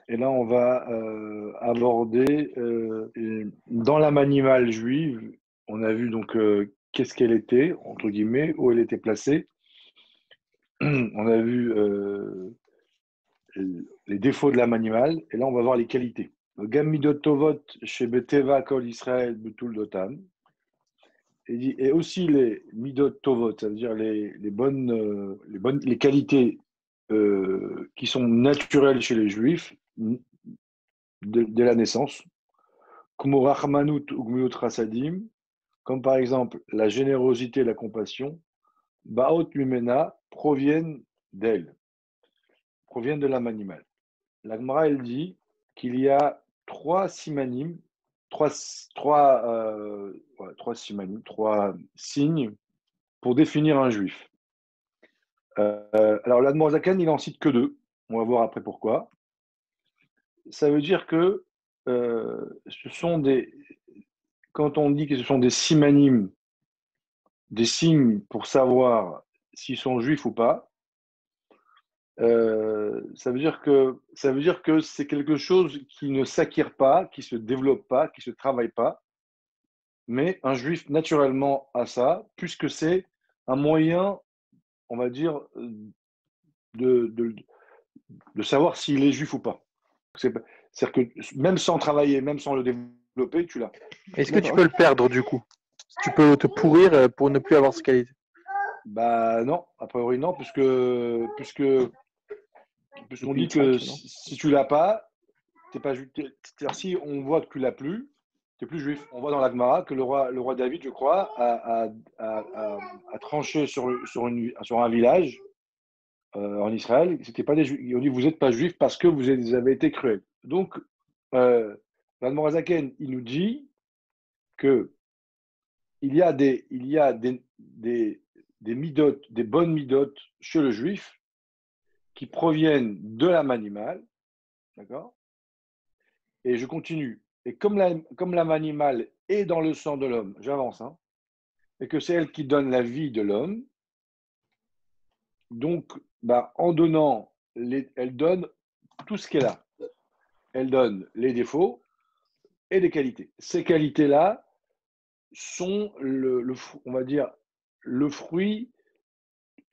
Et là, on va aborder dans l'âme animale juive, on a vu donc qu'est-ce qu'elle était, entre guillemets, où elle était placée. On a vu les défauts de l'âme animale, et là, on va voir les qualités. Gam midot tovot chez Beteva kol Israël betul dotan. Et aussi les midot tovot, ça veut dire les bonnes, les qualités qui sont naturelles chez les juifs de la naissance, comme rachmanut ou gmilut rasadim, comme par exemple la générosité et la compassion, baot mimena proviennent d'elle, proviennent de l'âme animale. La Gemara, elle dit qu'il y a trois simanim, trois simanim, trois signes pour définir un juif. Alors l'Admor Zaken, il en cite que deux. On va voir après pourquoi. Ça veut dire que ce sont quand on dit que ce sont des simanim, des signes pour savoir s'ils sont juifs ou pas, ça veut dire que c'est quelque chose qui ne s'acquiert pas, qui se développe pas, qui se travaille pas, mais un juif naturellement a ça, puisque c'est un moyen, on va dire, de, de, de savoir s'il est juif ou pas. C'est-à-dire que même sans travailler, même sans le développer, tu l'as. Est-ce que tu peux le perdre du coup? Tu peux te pourrir pour ne plus avoir cette qualité? Bah non, a priori non, puisqu'on dit que si tu l'as pas, t'es pas juif. C'est-à-dire si on voit que tu l'as plus, t'es plus juif. On voit dans la Gemara que le roi David, je crois, a tranché sur un village en Israël. C'était pas des juifs. Ils ont dit vous n'êtes pas juif parce que vous avez été cruel. Donc l'Admor Zaken, il nous dit que il y a des midotes, des bonnes midotes chez le juif qui proviennent de l'âme animale, d'accord? Et je continue. Et comme l'âme animale est dans le sang de l'homme, j'avance, hein, et que c'est elle qui donne la vie de l'homme, donc, bah, en donnant, elle donne tout ce qu'elle a. Elle donne les défauts et les qualités. Ces qualités-là sont on va dire, le fruit,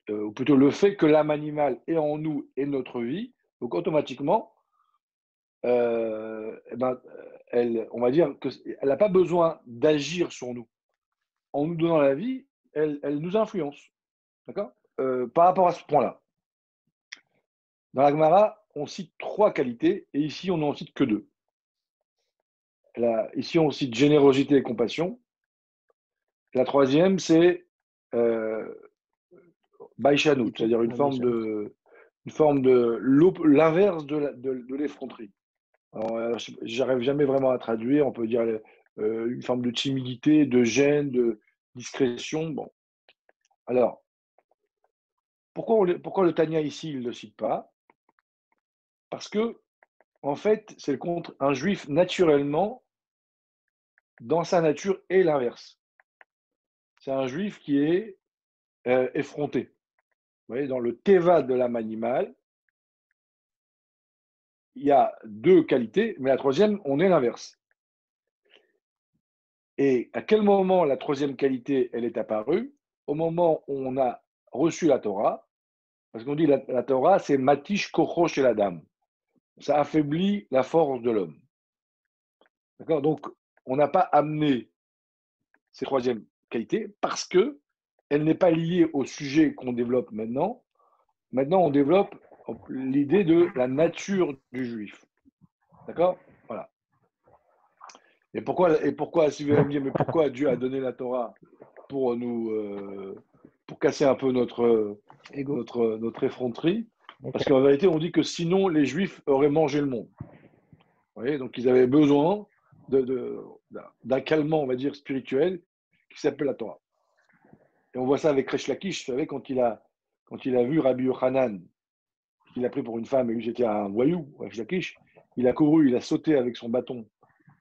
ou plutôt le fait que l'âme animale est en nous et notre vie. Donc, automatiquement, on va dire qu'elle n'a pas besoin d'agir sur nous. En nous donnant la vie, elle nous influence. D'accord? Par rapport à ce point-là. Dans la Gemara, on cite trois qualités et ici, on n'en cite que deux. Ici, on cite générosité et compassion. La troisième, c'est baïchanout, c'est-à-dire une forme de l'inverse de l'effronterie. Alors, j'arrive jamais vraiment à traduire. On peut dire une forme de timidité, de gêne, de discrétion. Bon. Alors, pourquoi le Tania ici, il ne le cite pas? Parce que, en fait, c'est le contre. Un juif, naturellement, dans sa nature, est l'inverse. C'est un juif qui est effronté. Vous voyez, dans le teva de l'âme animale, il y a deux qualités, mais la troisième, on est l'inverse. Et à quel moment la troisième qualité, elle est apparue? Au moment où on a reçu la Torah, parce qu'on dit la Torah, c'est matish kocho chez la dame. Ça affaiblit la force de l'homme. D'accord? Donc, on n'a pas amené ces troisième qualités parce que elle n'est pas liée au sujet qu'on développe maintenant. Maintenant, on développe l'idée de la nature du juif. D'accord? Voilà. Et pourquoi, si vous allez me dire, mais pourquoi Dieu a donné la Torah pour pour casser un peu notre effronterie? Okay. Parce qu'en vérité, on dit que sinon, les Juifs auraient mangé le monde. Vous voyez, donc ils avaient besoin d'un calmant, on va dire, spirituel qui s'appelle la Torah. Et on voit ça avec Resh Lakish, vous savez, quand il a vu Rabbi Yochanan, qu'il a pris pour une femme et lui c'était un voyou, Resh Lakish, il a couru, il a sauté avec son bâton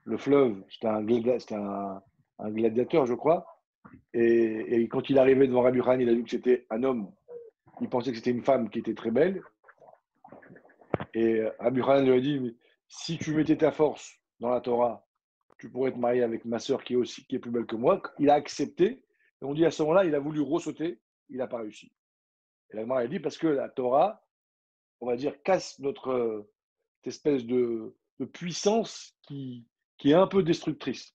le fleuve, c'était un gladiateur, je crois. Et quand il est arrivé devant Rabbi Yochanan, il a vu que c'était un homme. Il pensait que c'était une femme qui était très belle. Et Rabbi Yochanan lui a dit, si tu mettais ta force dans la Torah, tu pourrais te marier avec ma sœur qui est plus belle que moi. Il a accepté. Et on dit à ce moment-là, il a voulu ressauter, il n'a pas réussi. Et la Gemara a dit parce que la Torah, on va dire, casse notre cette espèce de puissance qui est un peu destructrice.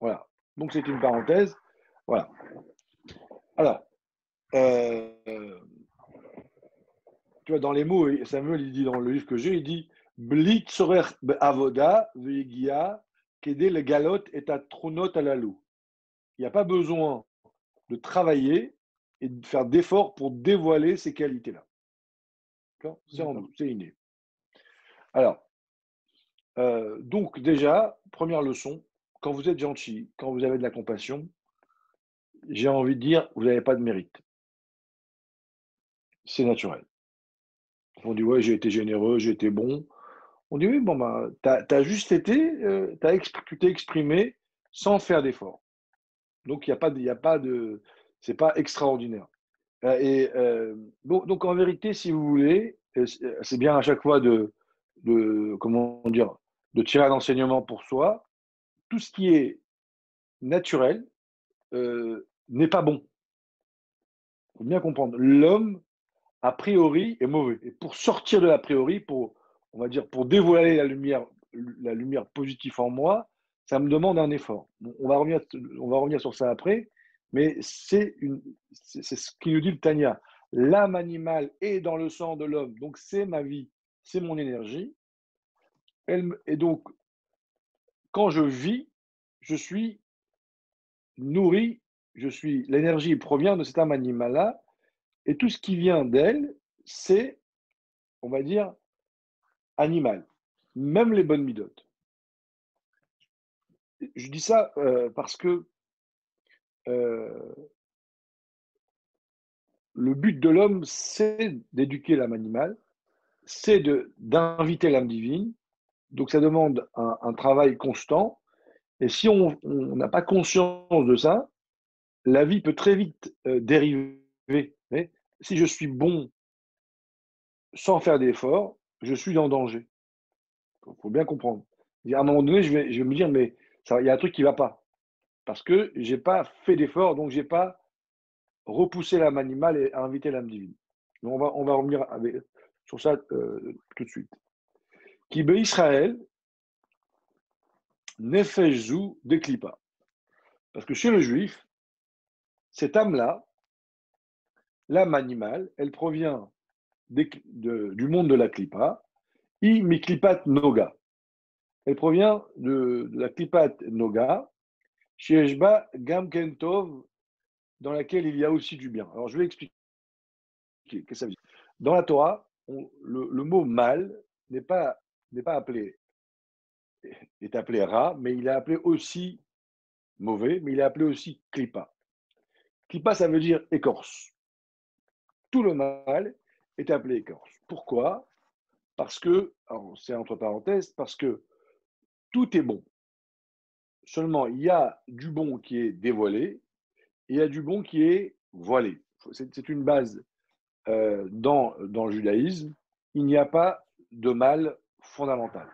Voilà. Donc c'est une parenthèse. Voilà. Alors, tu vois, dans les mots, Samuel, il dit dans le livre que j'ai, il dit Blit sorer avoda vegia kede le galot et à tronot à la loup. Il n'y a pas besoin de travailler et de faire d'efforts pour dévoiler ces qualités-là. C'est en nous, c'est inné. Alors, donc déjà, première leçon, quand vous êtes gentil, quand vous avez de la compassion, j'ai envie de dire, vous n'avez pas de mérite. C'est naturel. On dit, ouais, j'ai été généreux, j'ai été bon. On dit, oui, bon, ben, t'as juste été, tu t'es exprimé sans faire d'effort. Donc, il y a pas de, c'est pas extraordinaire. Donc, en vérité, si vous voulez, c'est bien à chaque fois comment dire, de tirer un enseignement pour soi. Tout ce qui est naturel n'est pas bon. Il faut bien comprendre. L'homme, a priori, est mauvais. Et pour sortir de l'a priori, on va dire, pour dévoiler la lumière positive en moi, ça me demande un effort. On va revenir sur ça après, mais c'est ce qui nous dit le Tanya. L'âme animale est dans le sang de l'homme, donc c'est ma vie, c'est mon énergie. Et donc, quand je vis, je suis nourri, l'énergie provient de cette âme animale-là, et tout ce qui vient d'elle, c'est, on va dire, animal, même les bonnes midotes. Je dis ça parce que euh, le but de l'homme, c'est d'éduquer l'âme animale, c'est d'inviter l'âme divine. Donc ça demande un travail constant. Et si on n'a pas conscience de ça, la vie peut très vite dériver. Mais si je suis bon sans faire d'effort, je suis en danger. Il faut bien comprendre. À un moment donné, je vais me dire, mais il y a un truc qui ne va pas. Parce que je n'ai pas fait d'effort, donc je n'ai pas repoussé l'âme animale et invité l'âme divine. Donc on va revenir sur ça tout de suite. Qui be Israël, nefesh déclipa. Parce que chez le juif, cette âme-là, l'âme animale, elle provient du monde de la klipa, i miklipat noga. Elle provient de la klipat noga, shieshba gam kentov, dans laquelle il y a aussi du bien. Alors je vais expliquer qu'est-ce que ça veut dire. Dans la Torah, le mot mal n'est pas appelé, est appelé ra, mais il est appelé aussi mauvais, mais il est appelé aussi klipa. Klipa, ça veut dire écorce. Tout le mal est appelé écorce. Pourquoi? Parce que, c'est entre parenthèses, parce que tout est bon. Seulement, il y a du bon qui est dévoilé et il y a du bon qui est voilé. C'est une base dans le judaïsme. Il n'y a pas de mal fondamental.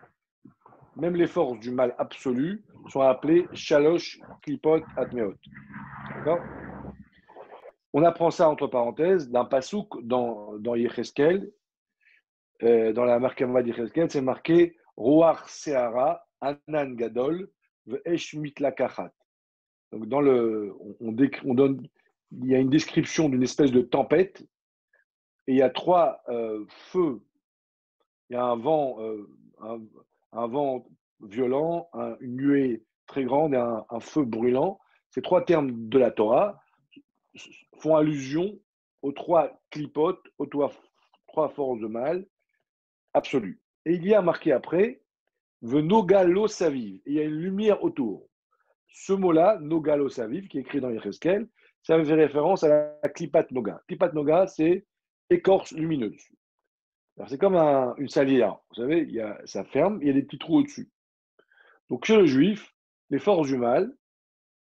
Même les forces du mal absolu sont appelées shalosh klipot atmeot. D'accord? On apprend ça entre parenthèses d'un pasouk dans Yecheskel, dans la Markava d'Yecheskel, c'est marqué Roar Seara Anan Gadol Ve'esh Mitlakachat. Donc on donne, il y a une description d'une espèce de tempête et il y a trois feux. Il y a un vent violent, une nuée très grande et un feu brûlant. Ces trois termes de la Torah font allusion aux trois clipotes, aux trois forces de mal absolues. Et il y a marqué après, Venogalo Saviv. Il y a une lumière autour. Ce mot-là, Nogalo Saviv, qui est écrit dans Yecheskel, ça fait référence à la Klipat Noga. Klipat Noga, c'est écorce lumineuse. C'est comme une salière. Vous savez, ça ferme, il y a des petits trous au-dessus. Donc chez le juif, les forces du mal,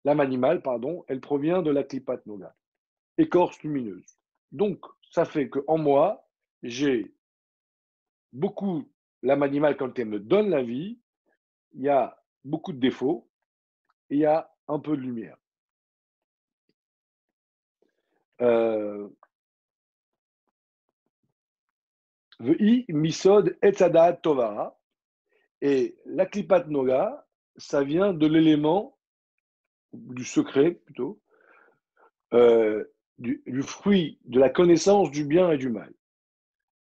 l'âme animale, pardon, elle provient de la Klipat Noga, écorce lumineuse. Donc, ça fait qu'en moi, j'ai beaucoup l'âme animale, quand elle me donne la vie, il y a beaucoup de défauts et il y a un peu de lumière. Ve'i misod etzadat tovara. Et la klipat noga, ça vient de l'élément, du secret plutôt, du fruit de la connaissance du bien et du mal.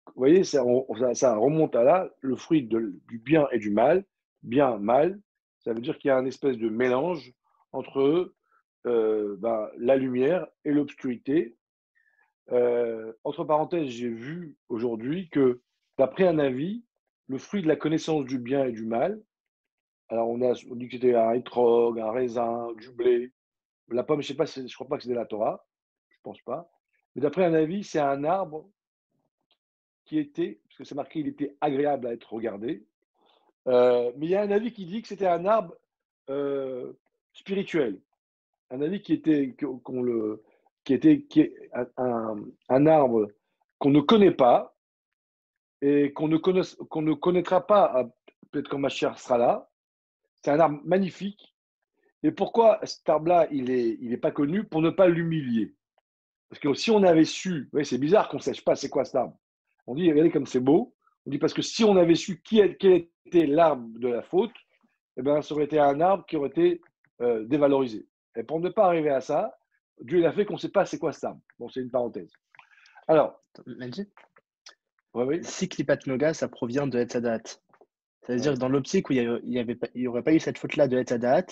Vous voyez, ça remonte à là, le fruit du bien et du mal, bien, mal, ça veut dire qu'il y a une espèce de mélange entre la lumière et l'obscurité. Entre parenthèses, j'ai vu aujourd'hui que, d'après un avis, le fruit de la connaissance du bien et du mal, alors on dit que c'était un hétrog, un raisin, du blé, la pomme, je sais pas, je crois pas que c'était la Torah, je pense pas. Mais d'après un avis, c'est un arbre qui était, parce que c'est marqué, il était agréable à être regardé. Mais il y a un avis qui dit que c'était un arbre euh, spirituel, un avis qui était qui est un arbre qu'on ne connaît pas et qu'on ne connaîtra pas, peut-être quand ma chère sera là. C'est un arbre magnifique. Et pourquoi cet arbre-là, il est pas connu? Pour ne pas l'humilier. Parce que si on avait su, ouais, c'est bizarre qu'on ne sache pas c'est quoi cet arbre. On dit, regardez comme c'est beau. On dit parce que si on avait su quel était l'arbre de la faute, eh ben, ça aurait été un arbre qui aurait été dévalorisé. Et pour ne pas arriver à ça, Dieu il a fait qu'on ne sait pas c'est quoi cet arbre. Bon, c'est une parenthèse. Alors, Manji, oui, si Klipat Noga, ça provient de Etzadat. Ça veut dire ouais. que dans l'optique où il y aurait pas eu cette faute-là de Etzadat,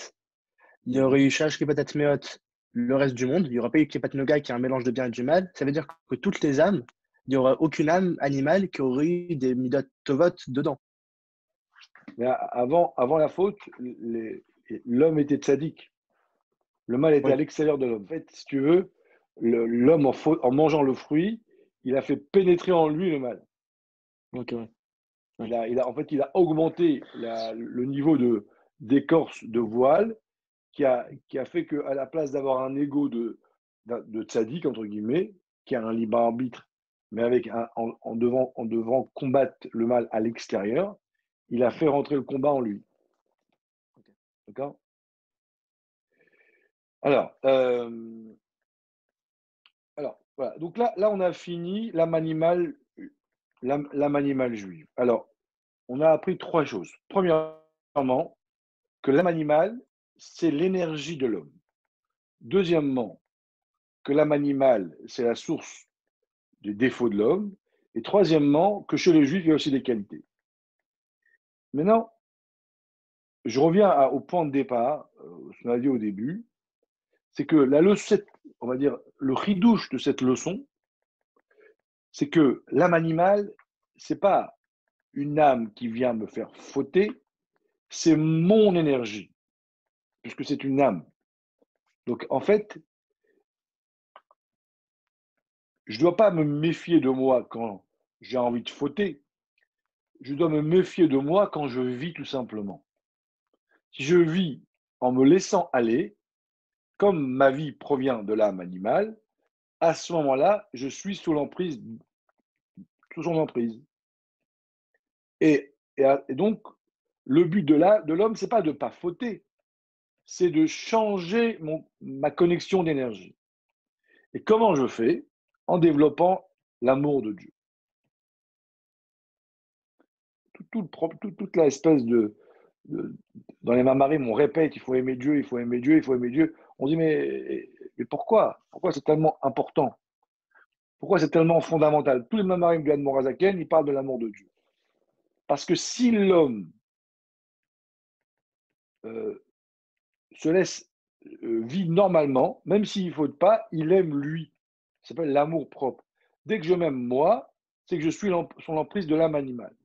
il y aurait eu Shach Klipat Meot, le reste du monde. Il n'y aurait pas eu Klipat Noga qui est un mélange de bien et du mal. Ça veut dire que toutes les âmes, il n'y aura aucune âme animale qui aurait eu des Midot Tovot dedans. Mais avant la faute, l'homme était tzaddik. Le mal était à Oui. l'extérieur de l'homme. En fait, si tu veux, l'homme, en mangeant le fruit, il a fait pénétrer en lui le mal. Ok, ouais. En fait, il a augmenté le niveau d'écorce de voile qui a fait qu'à la place d'avoir un ego de tzaddik, entre guillemets, qui a un libre arbitre, mais en devant combattre le mal à l'extérieur, il a fait rentrer le combat en lui. D'accord? Alors, voilà. Donc là, on a fini l'âme animale juive. Alors, on a appris trois choses. Premièrement, que l'âme animale, c'est l'énergie de l'homme. Deuxièmement, que l'âme animale, c'est la source des défauts de l'homme. Et troisièmement, que chez les juifs, il y a aussi des qualités. Maintenant, je reviens au point de départ, ce qu'on a dit au début, c'est que la leçon, on va dire, le ridouche de cette leçon, c'est que l'âme animale, c'est pas une âme qui vient me faire fauter, c'est mon énergie, puisque c'est une âme. Donc, en fait, je ne dois pas me méfier de moi quand j'ai envie de fauter. Je dois me méfier de moi quand je vis tout simplement. Si je vis en me laissant aller, comme ma vie provient de l'âme animale, à ce moment-là, je suis sous son emprise. Et donc, le but de l'homme, c'est pas de ne pas fauter, c'est de changer ma connexion d'énergie. Et comment je fais? En développant l'amour de Dieu. Toute l'espèce dans les mamarim, on répète, il faut aimer Dieu, il faut aimer Dieu, il faut aimer Dieu. On dit, mais pourquoi? Pourquoi c'est tellement important? Pourquoi c'est tellement fondamental? Tous les mamarim du Admorazaken, ils parlent de l'amour de Dieu. Parce que si l'homme se laisse vivre normalement, même s'il ne faut pas, il aime lui. Ça s'appelle l'amour propre. Dès que je m'aime moi, c'est que je suis sous l'emprise de l'âme animale.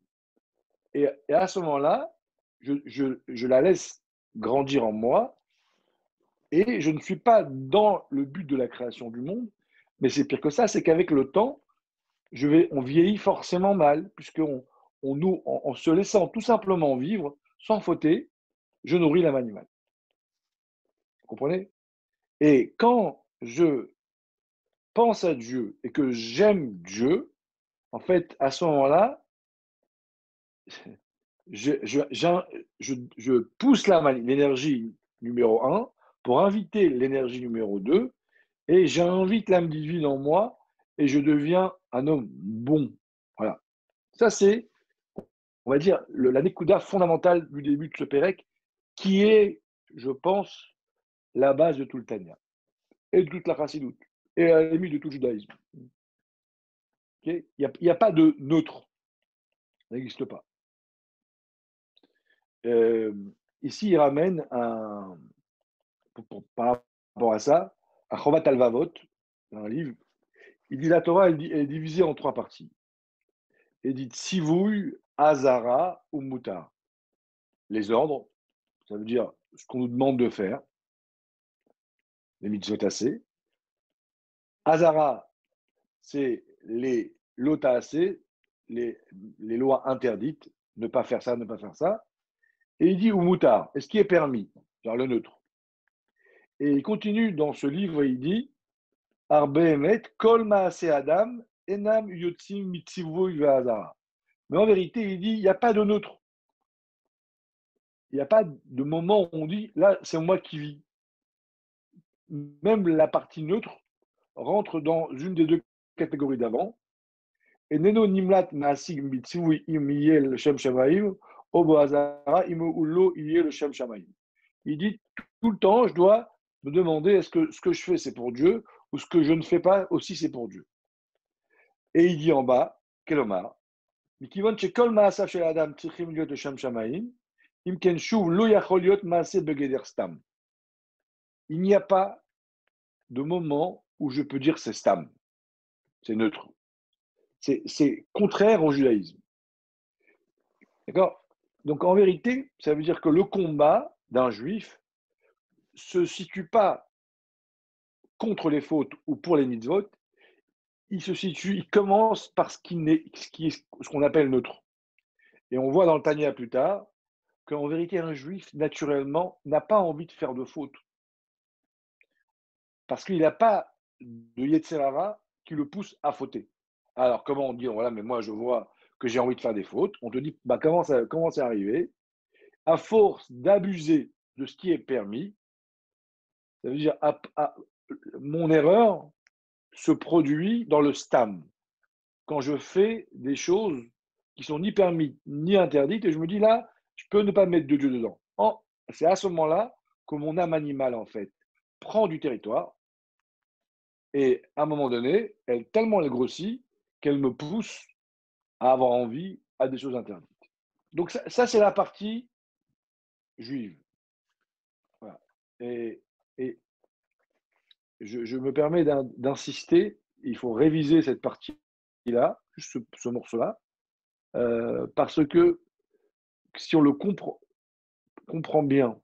Et à ce moment-là, je la laisse grandir en moi et je ne suis pas dans le but de la création du monde, mais c'est pire que ça, c'est qu'avec le temps, on vieillit forcément mal, puisqu'on en se laissant tout simplement vivre, sans fauter, je nourris l'âme animale. Vous comprenez? Et quand je pense à Dieu et que j'aime Dieu, en fait, à ce moment-là, je pousse l'énergie numéro 1 pour inviter l'énergie numéro 2 et j'invite l'âme divine en moi et je deviens un homme bon. Voilà. Ça, c'est, on va dire, la Nekuda fondamentale du début de ce Pérec qui est, je pense, la base de tout le Tanya et de toute la Chassidoute et à la limite de tout le judaïsme. Okay, il n'y a pas de neutre. Ça n'existe pas. Ici, il ramène par rapport à ça, à Chovat Alvavot, dans un livre, il dit la Torah elle est divisée en 3 parties. Elle dit Tzivouy, Azara ou Mutar. Les ordres, ça veut dire ce qu'on nous demande de faire, les mitzvot assez. Azara, c'est les lota assez, les lois interdites, ne pas faire ça, ne pas faire ça. Et il dit ou Mutar, est-ce qui est permis, genre le neutre. Et il continue dans ce livre, il dit Arbemet, Kol Maase Adam, Enam Yotzim Mitzivoy Ve'azara. Mais en vérité, il dit il n'y a pas de neutre. Il n'y a pas de moment où on dit là, c'est moi qui vis. Même la partie neutre rentre dans une des 2 catégories d'avant. Et Neno Nimlat Maasig Mitzivoy Im Yel Shem Shamaim, Obo Azara Im Ulo Yel Shem Shamaim. Il dit tout le temps, je dois me demander est-ce que ce que je fais c'est pour Dieu ou ce que je ne fais pas aussi c'est pour Dieu. Et il dit en bas, Kelomar, il n'y a pas de moment où je peux dire c'est stam, c'est neutre. C'est contraire au judaïsme. D'accord? Donc en vérité, ça veut dire que le combat d'un juif se situe pas contre les fautes ou pour les mitzvot, il commence par ce qu'on appelle neutre. Et on voit dans le Tanya plus tard qu'en vérité, un juif, naturellement, n'a pas envie de faire de fautes. Parce qu'il n'a pas de Yetzirara qui le pousse à fauter. Alors, comment on dit, voilà, mais moi, je vois que j'ai envie de faire des fautes. On te dit, bah, comment c'est arrivé? À force d'abuser de ce qui est permis, ça veut dire, mon erreur se produit dans le stam. Quand je fais des choses qui sont ni permises ni interdites, et je me dis là, je peux ne pas mettre de Dieu dedans. C'est à ce moment-là que mon âme animale, en fait, prend du territoire, et à un moment donné, tellement elle grossit qu'elle me pousse à avoir envie à des choses interdites. Donc ça c'est la partie juive. Voilà. Et je me permets d'insister, il faut réviser cette partie-là, juste ce morceau-là, parce que si on le comprend bien,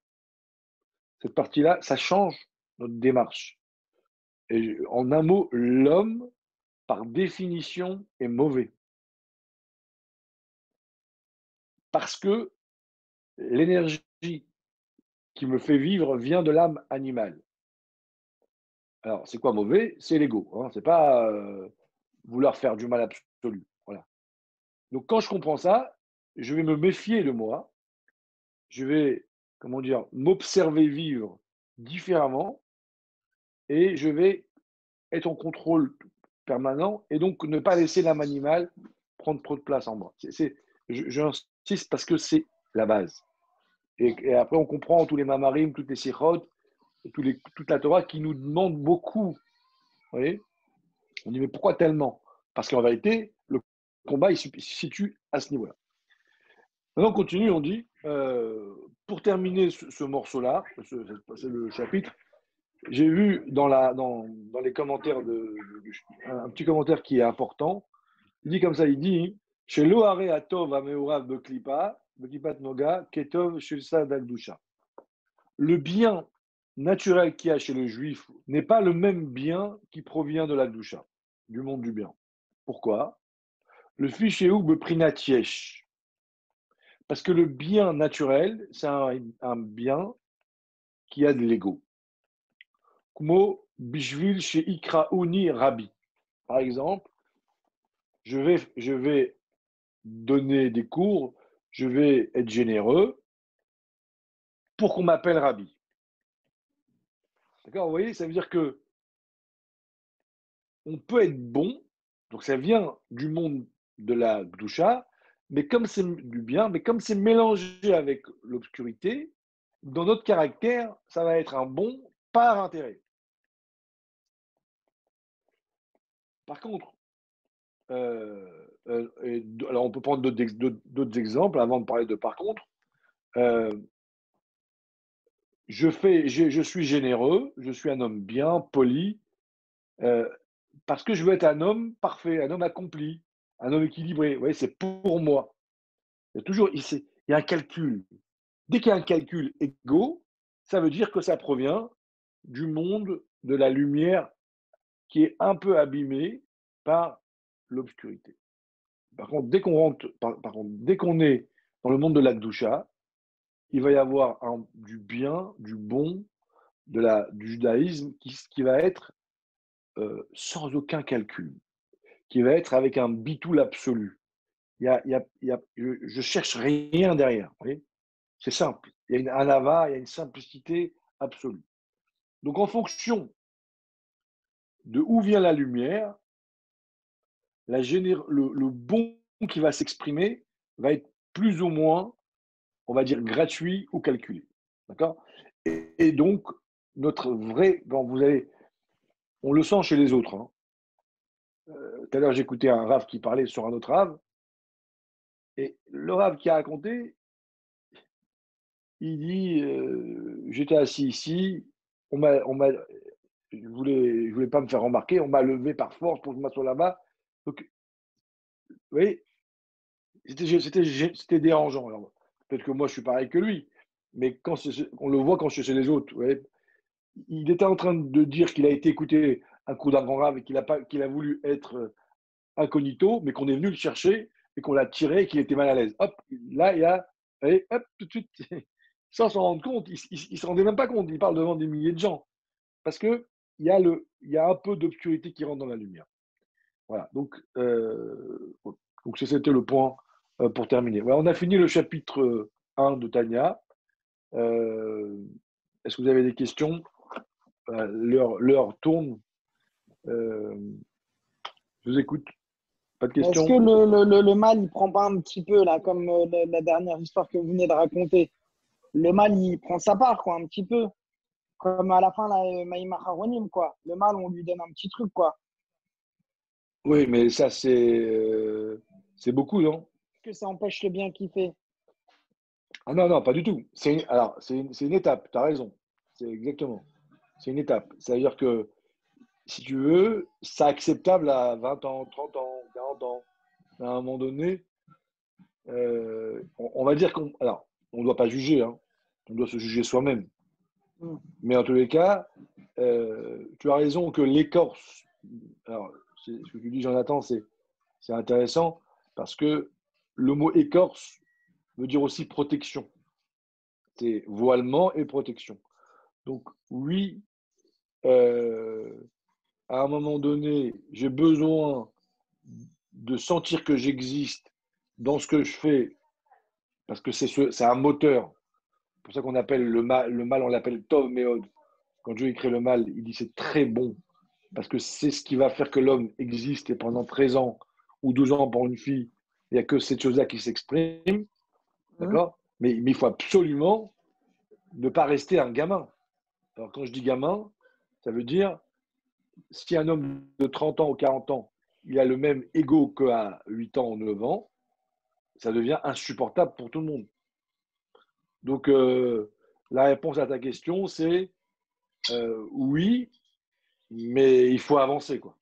cette partie-là, ça change notre démarche. Et en un mot, l'homme, par définition, est mauvais. Parce que l'énergie qui me fait vivre vient de l'âme animale. Alors, c'est quoi mauvais? C'est l'ego. Hein, c'est pas vouloir faire du mal absolu. Voilà. Donc, quand je comprends ça, je vais me méfier de moi. Je vais, comment dire, m'observer vivre différemment et je vais être en contrôle permanent et donc ne pas laisser l'âme animale prendre trop de place en moi. J'insiste parce que c'est la base. Et après, on comprend tous les mamarim, toutes les sikhot, toute la Torah qui nous demande beaucoup. Vous voyez? On dit, mais pourquoi tellement? Parce qu'en vérité, le combat, il se situe à ce niveau-là. Maintenant, on continue, on dit, pour terminer ce morceau-là, c'est le chapitre, j'ai vu dans les commentaires, un petit commentaire qui est important. Il dit comme ça, il dit, chez Lohare Atov Ameorav Beklipat Noga, Ketov Shilsa Dagdusha. Le bien naturel qu'il y a chez le juif n'est pas le même bien qui provient de la doucha, du monde du bien. Pourquoi? Le fichéou beprinatiesh. Parce que le bien naturel, c'est un bien qui a de l'ego. Como bishvil chez ikraouni rabbi. Par exemple, je vais donner des cours je vais être généreux pour qu'on m'appelle Rabbi. D'accord? Vous voyez, ça veut dire que on peut être bon, donc ça vient du monde de la Gdusha, mais comme c'est du bien, mais comme c'est mélangé avec l'obscurité, dans notre caractère, ça va être un bon par intérêt. Par contre, alors on peut prendre d'autres exemples avant de parler de par contre. Je suis généreux, je suis un homme bien, poli, euh, parce que je veux être un homme parfait, un homme accompli, un homme équilibré. Vous voyez, c'est pour moi. Il y a toujours, il y a un calcul. Dès qu'il y a un calcul égaux, ça veut dire que ça provient du monde de la lumière qui est un peu abîmé par l'obscurité. Par contre, dès qu'on est dans le monde de l'Akdoucha, il va y avoir du bien, du bon, du judaïsme qui va être sans aucun calcul, qui va être avec un bitoul absolu. Je cherche rien derrière. Vous voyez, c'est simple. Il y a un ava, il y a une simplicité absolue. Donc, en fonction de où vient la lumière, le bon qui va s'exprimer va être plus ou moins, on va dire, gratuit ou calculé. D'accord? Et donc, notre vrai, quand vous avez, on le sent chez les autres. Hein. Tout à l'heure, j'écoutais un Rav qui parlait sur un autre Rav, et le Rav qui a raconté, il dit j'étais assis ici, je voulais pas me faire remarquer, on m'a levé par force pour que je m'assoie là-bas. Donc, vous voyez, c'était dérangeant. Alors, peut-être que moi, je suis pareil que lui, mais on le voit quand je suis chez les autres. Vous voyez, il était en train de dire qu'il a été écouté un coup d'un grand rave et qu'il a voulu être incognito, mais qu'on est venu le chercher et qu'on l'a tiré et qu'il était mal à l'aise. Hop, là, il y a, allez, hop, tout de suite, sans s'en rendre compte, il ne se rendait même pas compte, il parle devant des milliers de gens. Parce que il y a un peu d'obscurité qui rentre dans la lumière. Voilà, donc c'était le point pour terminer. Ouais, on a fini le chapitre 1 de Tania. Est-ce que vous avez des questions? L'heure tourne. Je vous écoute. Pas de Est-ce que questions? le mal, il prend pas un petit peu, là, comme la dernière histoire que vous venez de raconter? Le mal, il prend sa part, quoi, un petit peu. Comme à la fin, là, Maïma Haronim, quoi. Le mal, on lui donne un petit truc, quoi. Oui, mais ça, c'est beaucoup, non? Est-ce que ça empêche le bien qu'il fait? Ah non, non, pas du tout. C'est une étape, tu as raison. C'est exactement. C'est une étape. C'est-à-dire que, si tu veux, c'est acceptable à 20 ans, 30 ans, 40 ans. À un moment donné, on va dire alors, on ne doit pas juger, hein. On doit se juger soi-même. Mm. Mais en tous les cas, tu as raison que l'écorce, alors, ce que tu dis, Jonathan, c'est intéressant parce que le mot écorce veut dire aussi protection. C'est voilement et protection. Donc, oui, à un moment donné, j'ai besoin de sentir que j'existe dans ce que je fais parce que c'est un moteur. C'est pour ça qu'on appelle le mal, on l'appelle Tov Meod. Quand Dieu écrit le mal, il dit c'est très bon parce que c'est ce qui va faire que l'homme existe et pendant 13 ans ou 12 ans pour une fille, il n'y a que cette chose-là qui s'exprime. Mm. D'accord? Mais il faut absolument ne pas rester un gamin. Alors, quand je dis gamin, ça veut dire si un homme de 30 ans ou 40 ans, il a le même ego qu'à 8 ans ou 9 ans, ça devient insupportable pour tout le monde. Donc, la réponse à ta question, c'est oui, mais il faut avancer, quoi.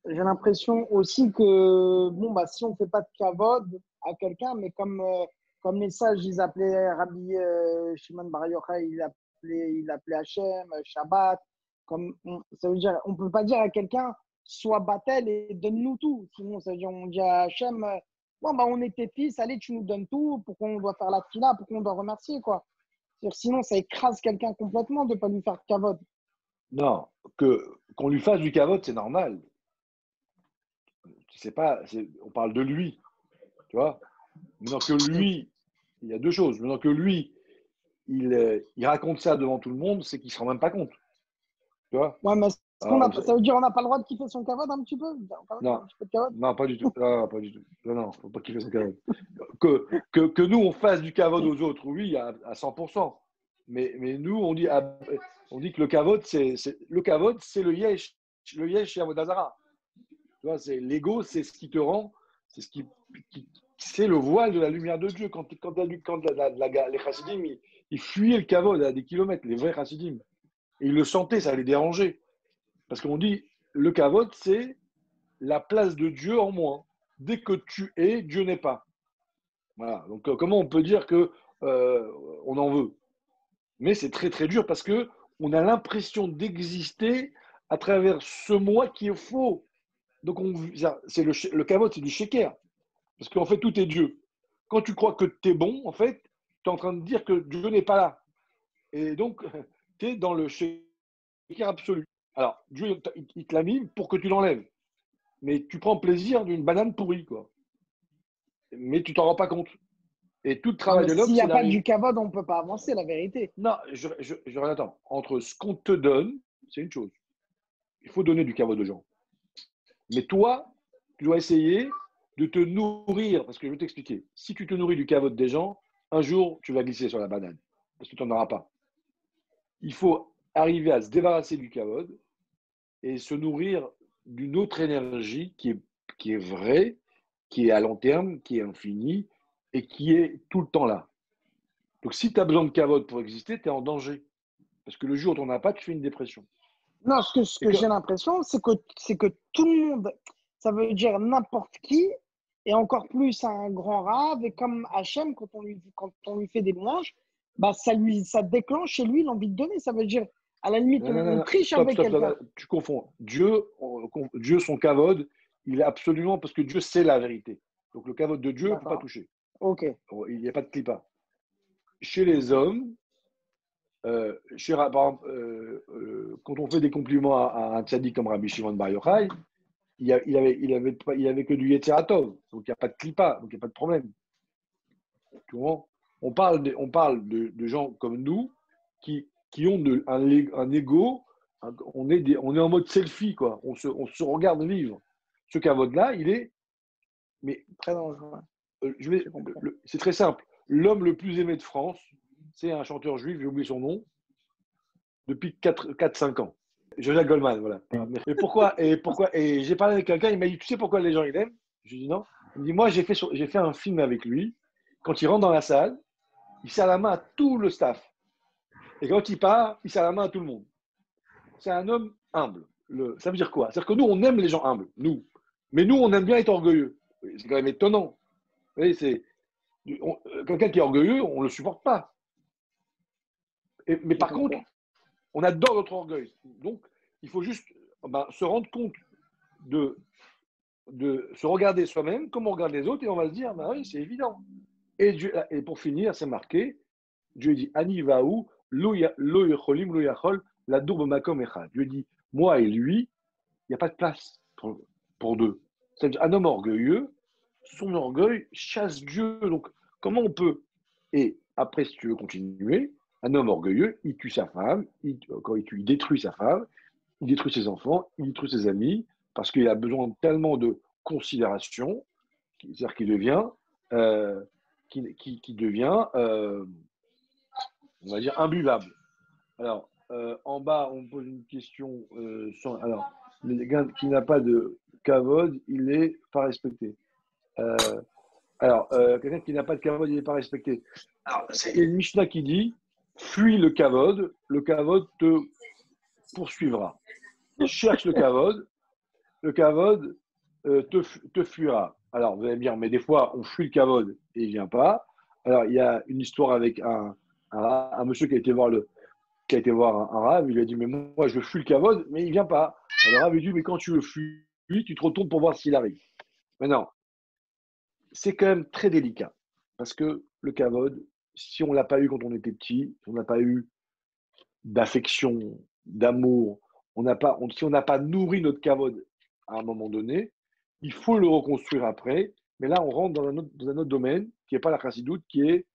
J'ai l'impression aussi que, bon, bah, si on ne fait pas de kavod à quelqu'un, mais comme les sages, ils appelaient Rabbi Shimon Bar Yochai, il appelait Hachem, Shabbat, ça veut dire, on ne peut pas dire à quelqu'un, sois battel et donne-nous tout. Sinon, ça veut dire, on dit à Hachem, bon, bah, on est tes fils, allez, tu nous donnes tout, pour qu'on doit faire la fila, pour qu'on doit remercier, quoi. Sinon, ça écrase quelqu'un complètement de ne pas lui faire de kavod. Non, qu'on lui fasse du cavote, c'est normal. C'est pas, on parle de lui, tu vois. Non, que lui, Il y a deux choses. Maintenant que lui, il raconte ça devant tout le monde, c'est qu'il ne se rend même pas compte. Tu vois? Ouais, mais Alors, ça veut dire qu'on n'a pas le droit de kiffer son cavode un petit peu? Quand même, non, un petit peu de cavode? non, pas du tout. Non, pas du tout. Non, non, faut pas qu'il fasse son cavode. Que nous, on fasse du cavode aux autres, oui, à 100%. Mais nous, on dit que le cavode, c'est le yesh. Le yesh chez Avodazara. Tu vois, c'est l'ego, c'est ce qui te rend, c'est ce c'est le voile de la lumière de Dieu. Quand les chassidim, ils fuyaient le kavod à des kilomètres, les vrais chassidim. Et ils le sentaient, ça les dérangeait. Parce qu'on dit, le kavod, c'est la place de Dieu en moi. Dès que tu es, Dieu n'est pas. Voilà. Donc, comment on peut dire que on en veut? Mais c'est très, très dur parce que on a l'impression d'exister à travers ce moi qui est faux. Donc, c'est le kavod, c'est du sheker. Parce qu'en fait, tout est Dieu. Quand tu crois que tu es bon, en fait, tu es en train de dire que Dieu n'est pas là. Et donc, tu es dans le sheker absolu. Alors, Dieu, il te l'a mis pour que tu l'enlèves. Mais tu prends plaisir d'une banane pourrie, quoi. Mais tu t'en rends pas compte. Et tout le Non, travail mais de l'homme, s'il n'y c'est a pas du d'arriver. cavode, on ne peut pas avancer, la vérité. Non, attends. Entre ce qu'on te donne, c'est une chose. Il faut donner du caveau aux gens. Mais toi, tu dois essayer de te nourrir. Parce que je vais t'expliquer. Si tu te nourris du caveau des gens, un jour, tu vas glisser sur la banane. Parce que tu n'en auras pas. Il faut arriver à se débarrasser du caveau et se nourrir d'une autre énergie qui est vraie, qui est à long terme, qui est infinie et qui est tout le temps là. Donc, si tu as besoin de caveau pour exister, tu es en danger. Parce que le jour où tu n'en as pas, tu fais une dépression. Non, ce Et que que, j'ai l'impression, c'est que tout le monde, ça veut dire n'importe qui, et encore plus un grand rave, et comme Hachem, quand on lui fait des louanges, bah ça déclenche chez lui l'envie de donner. Ça veut dire, à la limite, non, non, non, on non, triche stop, avec stop, stop, quelqu'un. tu confonds. Dieu, son cavode, il est absolument, parce que Dieu, c'est la vérité. Donc, le cavode de Dieu, il ne faut pas D'accord. toucher. Ok. Il n'y a pas de clipa. Chez les hommes, par exemple, quand on fait des compliments à un tzaddik comme Rabbi Shimon Bar Yochai, il avait que du Yetzeratov, donc il n'y a pas de clipa, donc il n'y a pas de problème. Tu vois, on parle de gens comme nous qui ont un ego, on est en mode selfie, quoi. On se regarde vivre. Ce cavode-là, il est, mais Très dangereux. J'ai compris. c'est très simple. L'homme le plus aimé de France, c'est un chanteur juif, j'ai oublié son nom, depuis 4-5 ans. Joseph Goldman, voilà. Et j'ai parlé avec quelqu'un, il m'a dit, tu sais pourquoi les gens ils aiment? Je lui ai dit non. Il me dit, moi j'ai fait un film avec lui. Quand il rentre dans la salle, il serre la main à tout le staff. Et quand il part, il serre la main à tout le monde. C'est un homme humble. Ça veut dire quoi? C'est-à-dire que nous, on aime les gens humbles, nous. Mais nous, on aime bien être orgueilleux. C'est quand même étonnant. Vous voyez, quelqu'un qui est orgueilleux, on ne le supporte pas. Mais par contre, on adore notre orgueil. Donc, il faut juste se rendre compte de se regarder soi-même comme on regarde les autres et on va se dire, bah oui, c'est évident. Et pour finir, c'est marqué, Dieu dit, Ani vaou, lo yecholim, lo yachol, la dourbe makom echad. Dieu dit, moi et lui, il n'y a pas de place pour deux. C'est-à-dire, un homme orgueilleux, son orgueil chasse Dieu. Donc, comment on peut? Et après, si tu veux continuer, un homme orgueilleux, il tue sa femme, quand il tue, il détruit sa femme, il détruit ses enfants, il détruit ses amis, parce qu'il a besoin tellement de considération, c'est-à-dire qu'il devient, qui devient on va dire, imbuvable. Alors, en bas, on me pose une question. Alors, le gars qui n'a pas de kavod, il n'est pas respecté. Quelqu'un qui n'a pas de kavod, il n'est pas respecté. Alors, il y a une Mishnah qui dit, fuis le kavod te poursuivra. Cherche le kavod te fuira. Alors, vous allez me dire, mais des fois, on fuit le kavod et il ne vient pas. Alors, il y a une histoire avec un monsieur qui a été voir un rave, il lui a dit, mais moi, je fuis le kavod, mais il ne vient pas. Alors, le rave lui dit, mais quand tu le fuis, tu te retournes pour voir s'il arrive. Maintenant, c'est quand même très délicat, parce que le kavod, si on ne l'a pas eu quand on était petit, si on n'a pas eu d'affection, d'amour, si on n'a pas nourri notre kavod à un moment donné, il faut le reconstruire après. Mais là, on rentre dans un autre domaine qui n'est pas la chassidoute, qui est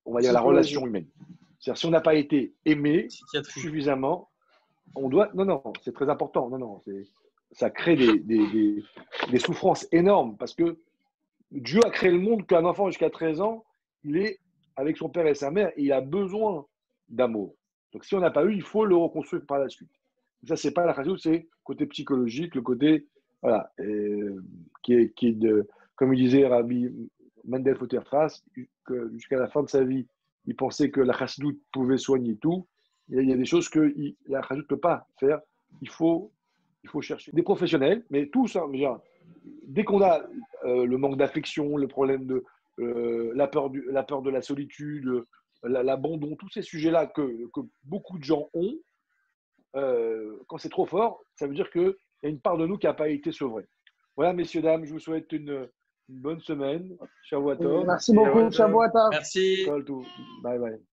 on va dire, la relation humaine. C'est-à-dire, si on n'a pas été aimé Psychiatrie. suffisamment, on doit. Non, c'est très important. Non, ça crée des souffrances énormes parce que Dieu a créé le monde qu'un enfant jusqu'à 13 ans, il est avec son père et sa mère et il a besoin d'amour. Donc, si on n'a pas eu, il faut le reconstruire par la suite. Ça, c'est pas la chassidut, c'est le côté psychologique, le côté, voilà, qui est de, comme il disait Rabbi Mendel Fouterfras, que jusqu'à la fin de sa vie, il pensait que la chassidut pouvait soigner tout. Et il y a des choses que la chassidut ne peut pas faire. Il faut chercher des professionnels, mais tous, hein, dès qu'on a le manque d'affection, le problème de la peur de la solitude, l'abandon, tous ces sujets-là que beaucoup de gens ont, quand c'est trop fort, ça veut dire qu'il y a une part de nous qui n'a pas été sevrée. Voilà, messieurs, dames, je vous souhaite une bonne semaine. Shavuot Tov. Merci beaucoup, Shavuot Tov. Merci. Bye bye.